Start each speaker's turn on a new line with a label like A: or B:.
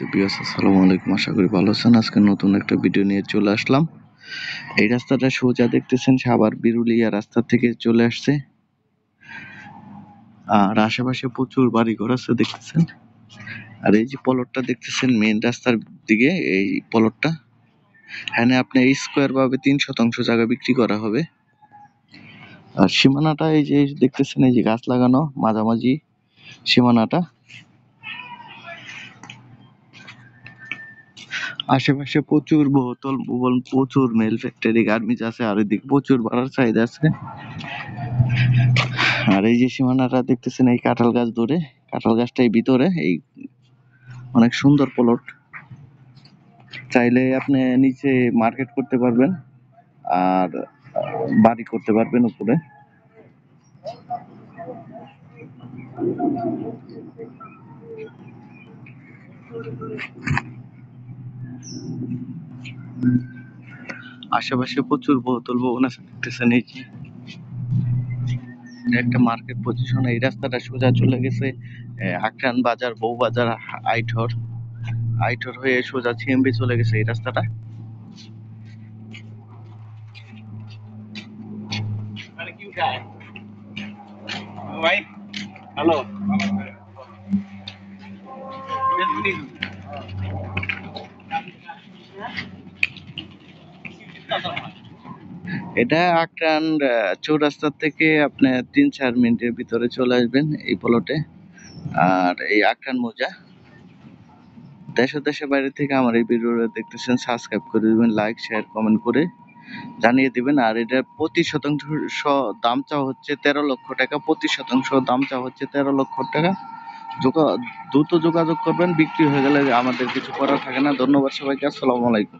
A: তো ভিউয়ার্স আসসালামু আলাইকুম, আশা করি ভালো আছেন। আজকে নতুন একটা ভিডিও নিয়ে চলে আসলাম। এই রাস্তাটা সোজা দেখতেছেন সাভার বিরুলিয়া রাস্তা থেকে চলে আসছে, আর আশেপাশে প্রচুর বাড়িঘর আছে দেখতেছেন। আর এই যে প্লটটা দেখতেছেন মেইন রাস্তার দিকে, এই প্লটটা এখানে আপনি স্কোয়ার ভাবে 3% জায়গা বিক্রি করা হবে। আর সীমানাটা এই যে দেখতেছেন, এই যে গাছ লাগানো মাঝামাঝি সীমানাটা। আশেপাশে প্রচুর বহুতল ভবন, প্রচুর মেল ফ্যাক্টরি গার্মেন্টস আছে, আর এদিকে প্রচুর বাড়ার চাহিদা আছে। আর এই যে সীমানাটা দেখতেছেন, এই কাঁঠাল গাছ ধরে, কাঁঠাল গাছটাই ভিতরে, এই অনেক সুন্দর প্লট। চাইলে আপনি নিচে মার্কেট করতে পারবেন আর বাড়ি করতে পারবেন উপরে। আশেপাশে প্রচুর বহুতল ভবন আছে দেখতেছেন। এই যে একটা মার্কেট পজিশন। এই রাস্তাটা সোজা চলে গেছে আক্রান বাজার, বউ বাজার, আইঠর, আইঠর হয়ে সোজা সিএমবি চলে গেছে এই রাস্তাটা। হ্যালো, এটা আক্রান চৌরাস্তা থেকে আপনি 3-4 মিনিটের ভিতরে চলে আসবেন এই প্লটে। আর এই আক্রান মোজা। দেশে বাইরে থেকে আমার এই ভিডিওটা দেখতেছেন, সাবস্ক্রাইব করে দিবেন, লাইক শেয়ার কমেন্ট করে জানিয়ে দিবেন। আর এটা প্রতি শতাংশ দাম চাওয়া হচ্ছে 13 লক্ষ টাকা, প্রতি শতাংশ দাম চাওয়া হচ্ছে 13 লক্ষ টাকা। দ্রুত যোগাযোগ করবেন, বিক্রি হয়ে গেলে আমাদের কিছু করার থাকে না। ধন্যবাদ সবাইকে, আসসালামু আলাইকুম।